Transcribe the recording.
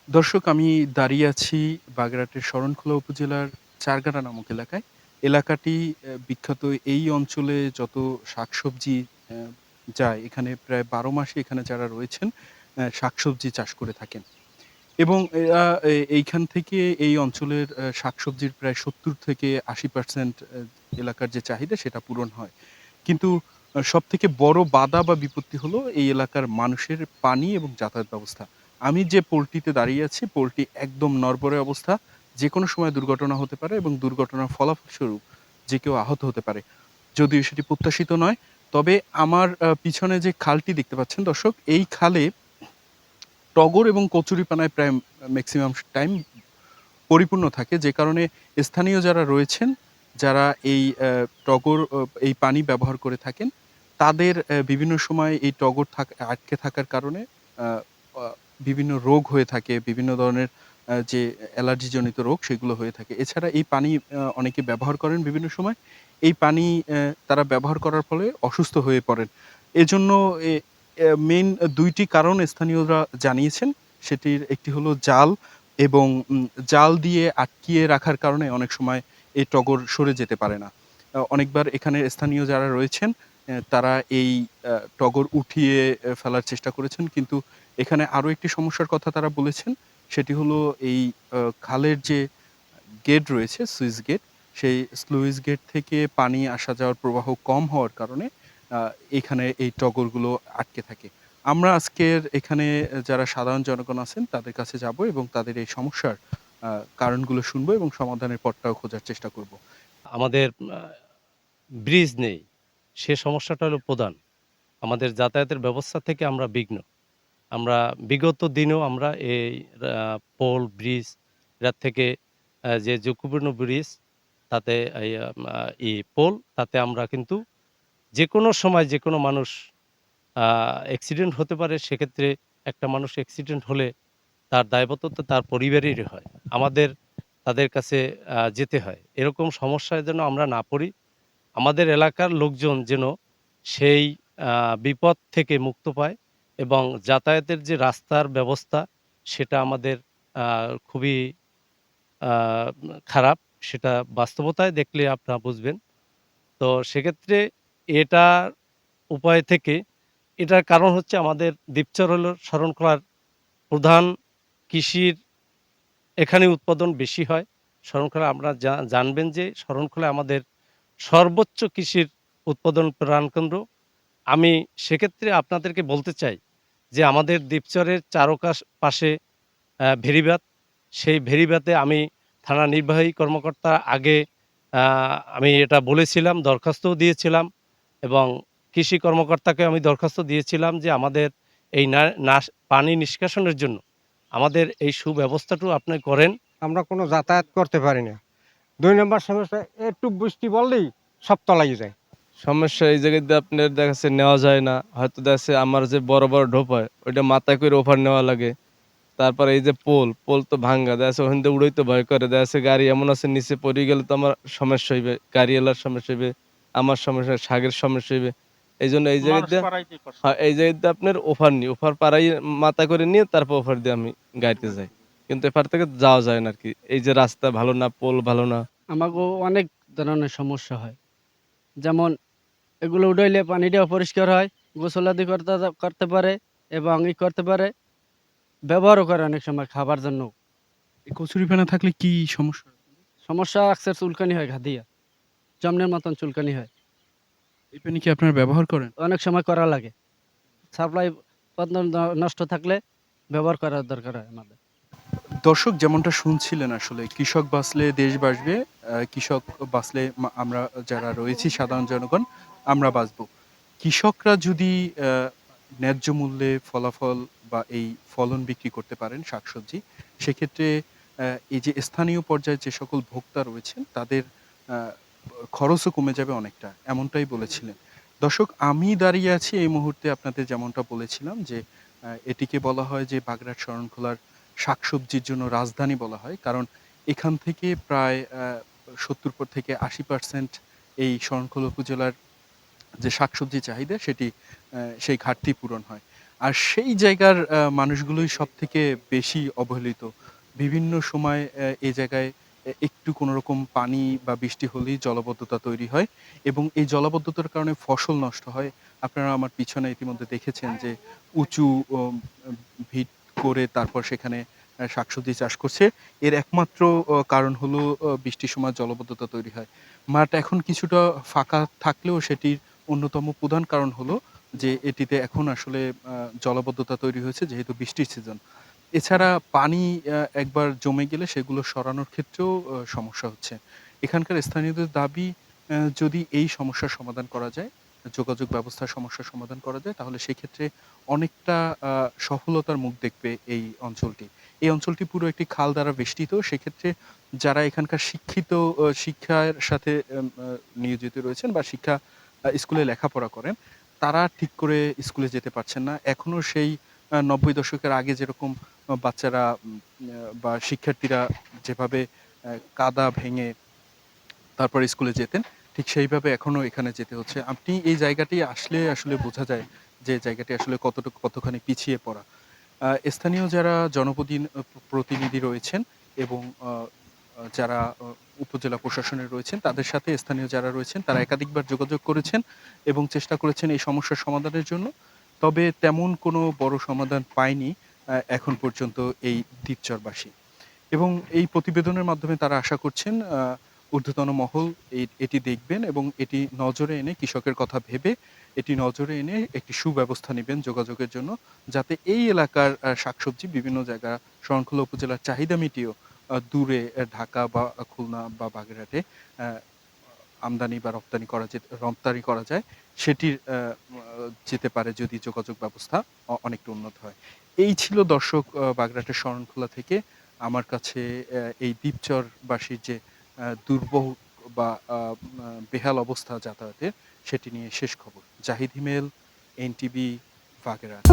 দর্শক, আমি দাঁড়িয়ে আছি বাগেরহাটের শরণখোলা উপজেলার চারগাঁড়া নামক এলাকায়। এলাকাটি বিখ্যাত। এই অঞ্চলে যত শাকসবজি অ্যা যায়, এখানে প্রায় ১২ মাসই এখানে যারা রয়েছেন শাকসবজি চাষ করে থাকেন। এবং এরা এইখান থেকে এই অঞ্চলের শাকসবজির প্রায় ৭০ থেকে ৮০% এলাকার যে চাহিদা সেটা পূরণ হয়। কিন্তু সবথেকে বড় বাধা বা বিপত্তি হলো এই এলাকার মানুষের পানি এবং যাতায়াত ব্যবস্থা। আমি যে পোলটিতে দাঁড়িয়ে আছি, পোলটি একদম নড়বড়ে অবস্থা। যেকোনো সময় দুর্ঘটনা হতে পারে এবং দুর্ঘটনার ফলাফলস্বরূপ যে কেউ আহত হতে পারে। যদিও সেটি প্রত্যাশিত নয়। তবে আমার পিছনে যে খালটি দেখতে পাচ্ছেন দর্শক, এই খালে টগর এবং কচুরিপানায় প্রায় মেক্সিমাম টাইম পরিপূর্ণ থাকে। যে কারণে স্থানীয় যারা রয়েছেন, যারা এই টগর এই পানি ব্যবহার করে থাকেন, তাদের বিভিন্ন সময় এই টগর আটকে থাকার কারণে আ আ বিভিন্ন রোগ হয়ে থাকে। বিভিন্ন ধরনের যে অ্যালার্জিজনিত রোগ সেগুলো হয়ে থাকে। এছাড়া এই পানি অনেকে ব্যবহার করেন বিভিন্ন সময়। এই পানি তারা ব্যবহার করার ফলে অসুস্থ হয়ে পড়েন। এজন্য এ এ মেইন ২ টি কারণ স্থানীয়রা জানিয়েছেন। সেটির একটি হলো জাল এবং জাল দিয়ে আটকিয়ে রাখার কারণে অনেক সময় এই টগর সরে যেতে পারে না। অনেকবার এখানে স্থানীয় যারা রয়েছেন তারা এই টগর উঠিয়ে ফেলার চেষ্টা করেছেন। কিন্তু এখানে আরো একটি সমস্যার কথা তারা বলেছেন। সেটি হলো এই খালের যে গেট রয়েছে, সুইচ গেট, সেই স্লুইস গেট থেকে পানি আসা যাওয়ার প্রবাহ কম হওয়ার কারণে আ এখানে এই টগরগুলো আটকে থাকে। আমরা আজকের এখানে যারা সাধারণ জনগণ আছেন তাদের কাছে যাব এবং তাদের এই সমস্যার আ কারণগুলো শুনবো এবং সমাধানের পথটাও খোঁজার চেষ্টা করব। আমাদের আ ব্রিজ নেই। সে সমস্যাটা হলো প্রধান। আমাদের যাতায়াতের ব্যবস্থা থেকে আমরা বিঘ্ন। আমরা বিগত দিনেও আমরা এই রা পোল, ব্রিজ এটার থেকে যে ঝুঁকিপূর্ণ ব্রিজ তাতে এই পোল তাতে আমরা কিন্তু যেকোনো সময় যেকোনো মানুষ আ অ্যাক্সিডেন্ট হতে পারে। সেক্ষেত্রে একটা মানুষ অ্যাক্সিডেন্ট হলে তার দায়বদ্ধতা তার পরিবারেরই হয়। আমাদের তাদের কাছে যেতে হয়। এরকম সমস্যায় যেন আমরা না পড়ি। আমাদের এলাকার লোকজন যেন সেই আ বিপদ থেকে মুক্ত পায় এবং যাতায়াতের যে রাস্তার ব্যবস্থা সেটা আমাদের আ খুবই আ খারাপ। সেটা বাস্তবতায় দেখলে আপনারা বুঝবেন। তো সেক্ষেত্রে এটার উপায় থেকে এটার কারণ হচ্ছে আমাদের দ্বীপচর হলো শরণখোলার প্রধান কৃষির এখানে উৎপাদন বেশি হয়। শরণখোলা আমরা জানবেন যে শরণখোলায় আমাদের সর্বোচ্চ কৃষির উৎপাদন প্রাণকেন্দ্র। আমি সেক্ষেত্রে আপনাদেরকে বলতে চাই যে আমাদের দ্বীপচরের পাশে ভেড়িবাঁধ। সেই ভেড়িবাঁধে আমি থানা নির্বাহী কর্মকর্তা আগে আ আমি এটা বলেছিলাম, দরখাস্তও দিয়েছিলাম এবং কৃষি কর্মকর্তাকে আমি দরখাস্ত দিয়েছিলাম যে আমাদের এই না নাস পানি নিষ্কাশনের জন্য আমাদের এই সুব্যবস্থাটুকু আপনি করেন। আমরা কোনো যাতায়াত করতে পারি না। ২ নাম্বার সমস্যা একটু বৃষ্টি পড়লেই সব তলায় যায়। সমস্যা এই জায়গায় দিয়ে আপনার দেখা যাচ্ছে নেওয়া যায় না। হয়তো দেখা যাচ্ছে আমার যে বড়, বড় ঢোপ হয় ওইটা মাথায় করে ওভার নেওয়া লাগে। তারপরে এই যে পোল তো ভাঙ্গা। দেখা যাচ্ছে ওখান দিয়ে উড়াইতে ভয় করে। দেখা যাচ্ছে গাড়ি এমন আছে নিচে পড়ে গেলে তো আমার সমস্যা হইবে। গাড়িওয়ালার সমস্যা হইবে, আমার সমস্যা, শাগের সমস্যা হইবে। এইজন্য এই জায়গায় দিয়ে এই জায়গায় দিয়ে আপনার ওফার পাড়াই মাথা করে নিয়ে তারপর ওফার দিয়ে আমি গাড়িতে যাই। কিন্তু এপার থেকে যাওয়া যায় না আরকি। এই যে রাস্তা ভালো না, পোল ভালো না। আমাগো অনেক ধরনের সমস্যা হয়। যেমন এগুলো উঠাইলে পানিটা অপরিষ্কার হয়, গোসলাদি করতে পারে এবং করতে পারে, ব্যবহারও করে অনেক সময় খাবার জন্য। এই কচুরিপানা থাকলে কি সমস্যা? সমস্যা আকছার চুলকানি হয় ঘা দিয়া। জমনের মতন চুলকানি হয়। এই পানি কি আপনারা ব্যবহার করেন? অনেক সময় করা লাগে। সাপ্লাই পথ নষ্ট থাকলে ব্যবহার করার দরকার হয় আমাদের। দর্শক, যেমনটা শুনছিলেন আসলে কৃষক বাঁচলে দেশ বাঁচবে। কৃষক বাঁচলে আমরা যারা রয়েছি সাধারণ জনগণ আমরা বাঁচবো। কৃষকরা যদি আ ন্যায্য মূল্যে ফলাফল বা এই ফলন বিক্রি করতে পারেন শাকসবজি, সেক্ষেত্রে এই যে স্থানীয় পর্যায়ে যে সকল ভোক্তা রয়েছেন তাদের আ খরচও কমে যাবে অনেকটা। এমনটাই বলেছিলেন। দর্শক, আমি দাঁড়িয়ে আছি এই মুহূর্তে আপনাদের যেমনটা বলেছিলাম যে এটিকে বলা হয় যে বাগেরহাট শরণখোলার শাকসবজির জন্য রাজধানী বলা হয়। কারণ এখান থেকে প্রায় ৭০ থেকে ৮০% এই শরণখোলা উপজেলার যে শাকসবজির চাহিদা সেটি সেই ঘাটতি পূরণ হয়। আর সেই জায়গার মানুষগুলোই সবথেকে বেশি অবহেলিত। বিভিন্ন সময় এই জায়গায় একটু কোনোরকম পানি বা বৃষ্টি হলেই জলাবদ্ধতা তৈরি হয় এবং এই জলাবদ্ধতার কারণে ফসল নষ্ট হয়। আপনারা আমার পিছনে ইতিমধ্যে দেখেছেন যে উঁচু ভিত করে তারপর সেখানে শাকসবজি চাষ করছে। এর একমাত্র কারণ হলো বৃষ্টির সময় জলাবদ্ধতা তৈরি হয়। মাঠ এখন কিছুটা ফাঁকা থাকলেও সেটির অন্যতম প্রধান কারণ হলো যে এটিতে এখন আসলে জলাবদ্ধতা তৈরি হয়েছে যেহেতু বৃষ্টির সিজন। এছাড়া পানি একবার জমে গেলে সেগুলো সরানোর ক্ষেত্রেও সমস্যা হচ্ছে। এখানকার স্থানীয়দের দাবি যদি এই সমস্যার সমাধান করা যায়, যোগাযোগ ব্যবস্থার সমস্যার সমাধান করা যায় তাহলে সেক্ষেত্রে অনেকটা সফলতার মুখ দেখবে এই অঞ্চলটি। এই অঞ্চলটি পুরো একটি খাল দ্বারা বেষ্টিত। সেক্ষেত্রে যারা এখানকার শিক্ষিত শিক্ষার সাথে নিয়োজিত রয়েছেন বা স্কুলে লেখাপড়া করেন, তারা ঠিক করে স্কুলে যেতে পারছেন না। এখনো সেই ৯০ দশকের আগে যেরকম বাচ্চারা বা শিক্ষার্থীরা যেভাবে কাদা ভেঙে তারপর স্কুলে যেতেন, ঠিক সেইভাবে এখনো এখানে যেতে হচ্ছে। আপনি এই জায়গাটি আসলে আসলে বোঝা যায় যে জায়গাটি আসলে কতখানি পিছিয়ে পড়া। স্থানীয় যারা প্রতিনিধি রয়েছেন এবং আ আ যারা উপজেলা প্রশাসনে রয়েছেন তাদের সাথে স্থানীয় যারা রয়েছেন তারা একাধিকবার যোগাযোগ করেছেন এবং চেষ্টা করেছেন এই সমস্যার সমাধানের জন্য। তবে তেমন কোনো বড় সমাধান পায়নি এখন পর্যন্ত এই দ্বীপচরবাসী। এবং এই প্রতিবেদনের মাধ্যমে তারা আশা করছেন ঊর্ধ্বতন মহল এটি দেখবেন এবং এটি নজরে এনে কৃষকের কথা ভেবে এটি নজরে এনে একটি সুব্যবস্থা নিবেন যোগাযোগের জন্য। যাতে এই এলাকার শাকসবজি বিভিন্ন জায়গা শরণখোলা উপজেলার চাহিদা মিটিয়েও দূরে ঢাকা বা খুলনা বা বাগেরহাটে আ আমদানি বা রপ্তানি করা যায় সেটির যেতে পারে যদি যোগাযোগ ব্যবস্থা অনেকটা উন্নত হয়। এই ছিল দর্শক বাগেরহাটের শরণখোলা থেকে আমার কাছে এই দ্বীপচরবাসীর যে দুর্ভোগ বা বেহাল অবস্থা যাতায়াতের সেটি নিয়ে শেষ খবর। জাহিদ হিমেল, এনটিভি, বাগেরহাট।